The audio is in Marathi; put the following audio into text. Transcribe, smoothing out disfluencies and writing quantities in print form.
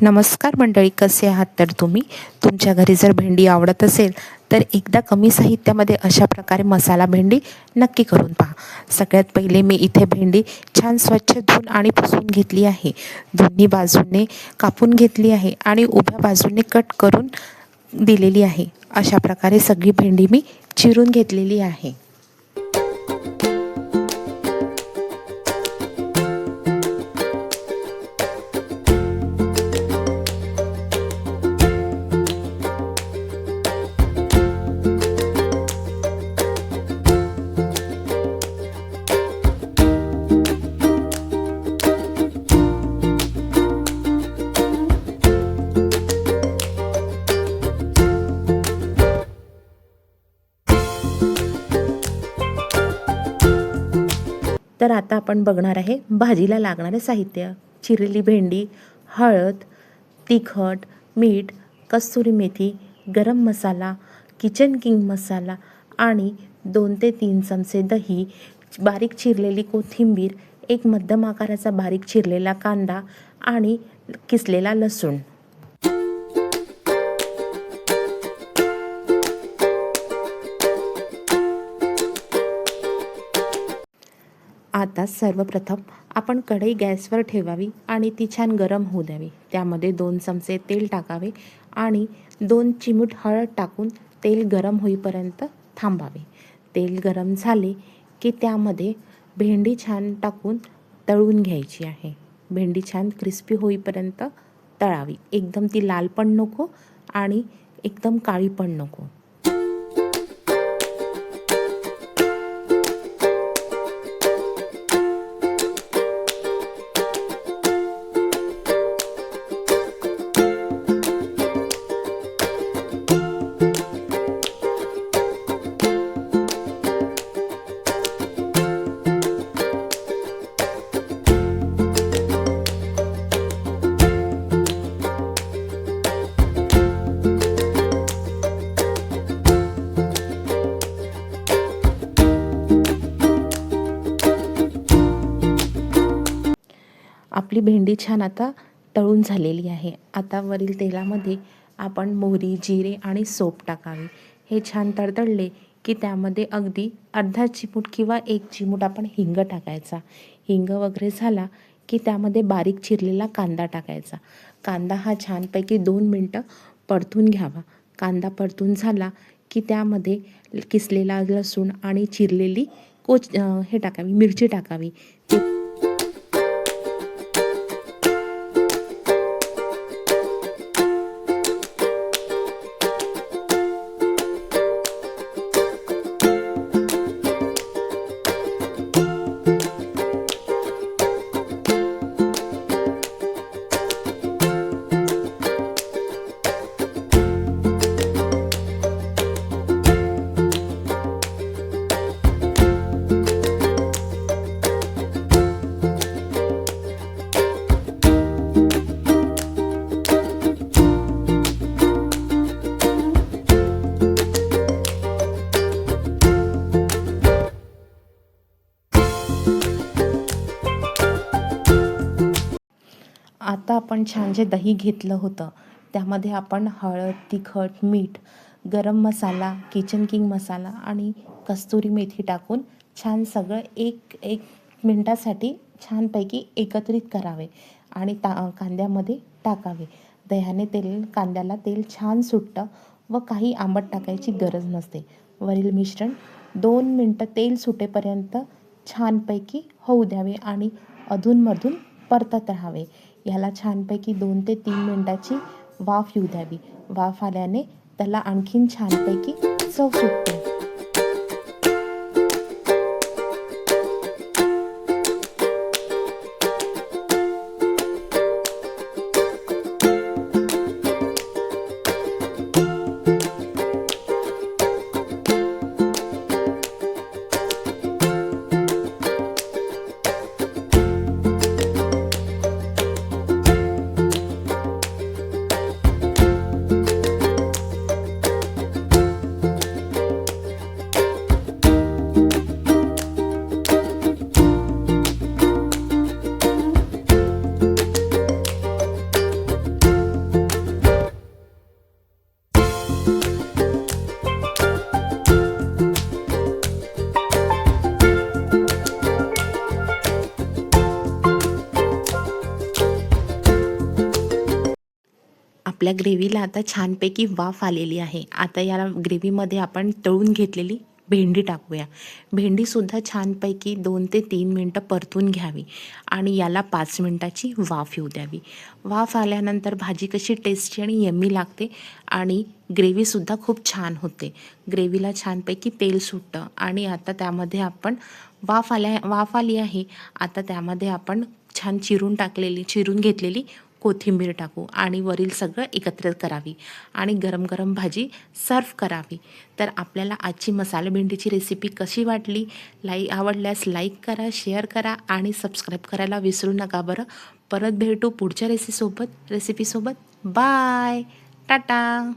नमस्कार मंडळी, कसे आहात? तर तुम्ही तुमच्या घरी जर भेंडी आवडत असेल तर एकदा कमी साहित्यामध्ये अशा प्रकारे मसाला भेंडी नक्की करून पहा. सगळ्यात पहिले मी इथे भेंडी छान स्वच्छ धुवून आणि पुसून घेतली आहे. दोन्ही बाजूने कापून घेतली आहे आणि उभ्या बाजूने कट करून दिलेली आहे. अशा प्रकारे सगळी भेंडी मी चिरून घेतलेली आहे. तर आता आपण बघणार आहे भाजीला लागणारे साहित्य. चिरलेली भेंडी, हळद, तिखट, मीठ, कस्तुरी मेथी, गरम मसाला, किचन किंग मसाला आणि 2 ते 3 चमचे दही, बारीक चिरलेली कोथिंबीर, एक मध्यम आकाराचा बारीक चिरलेला कांदा आणि किसलेला लसूण. आता सर्वप्रथम आपण कढई गॅसवर ठेवावी आणि ती छान गरम होऊ द्यावी. त्यामध्ये 2 चमचे तेल टाकावे आणि 2 चिमूट हळद टाकून तेल गरम होईपर्यंत थांबावे. तेल गरम झाले की त्यामध्ये भेंडी छान टाकून तळून घ्यायची आहे. भेंडी छान क्रिस्पी होईपर्यंत तळावी. एकदम ती लाल पण नको आणि एकदम काळी पण नको. आपली भेंडी छान आता तळून झालेली आहे. आता वरील तेलामध्ये आपण मोहरी, जिरे आणि सोप टाकावे. हे छान तडतडले की त्यामध्ये अगदी अर्धा चिमूट किंवा 1 चिमूट आपण हिंग टाकायचा. हिंग वगैरे झाला की त्यामध्ये बारीक चिरलेला कांदा टाकायचा. कांदा हा छानपैकी 2 मिनटं परतून घ्यावा. कांदा परतून झाला की त्यामध्ये किसलेला लसूण आणि चिरलेली हे टाकावी, मिरची टाकावी. आता आपण छान जे दही घेतलं होतं त्यामध्ये आपण हळद, तिखट, मीठ, गरम मसाला, किचन किंग मसाला आणि कस्तुरी मेथी टाकून छान सगळं एक मिनटासाठी छानपैकी एकत्रित करावे आणि कांद्यामध्ये टाकावे. दह्याने कांद्याला तेल छान सुटतं व काही आंबट टाकायची गरज नसते. वरील मिश्रण 2 मिनटं तेल सुटेपर्यंत छानपैकी होऊ द्यावे आणि अधूनमधून परतत राहावे. याला छानपैकी 2 ते 3 मिनटाची वाफ येऊ द्यावी. वाफ आल्याने त्याला आणखीन छानपैकी चव सुटते. आपल्या ग्रेव्हीला आता छानपैकी वाफ आलेली आहे. आता या ग्रेव्हीमध्ये आपण तळून घेतलेली भेंडी टाकूया. भेंडीसुद्धा छानपैकी 2 ते 3 मिनटं परतून घ्यावी आणि याला 5 मिनिटाची वाफ येऊ द्यावी. वाफ आल्यानंतर भाजी कशी टेस्टी आणि यम्मी लागते आणि ग्रेव्हीसुद्धा खूप छान होते. ग्रेव्हीला छानपैकी तेल सुटतं आणि आता त्यामध्ये आपण वाफ आली आहे. आता त्यामध्ये आपण छान चिरून घेतलेली कोथिंबीर टाकू आणि वरील सगळं एकत्रित करावी आणि गरम गरम भाजी सर्व करावी. तर आपल्याला आजची मसाला भेंडीची रेसिपी कशी वाटली? आवडल्यास लाईक करा, शेअर करा आणि सबस्क्राईब करायला विसरू नका बरं. परत भेटू पुढच्या रेसिपीसोबत. बाय. टाटा.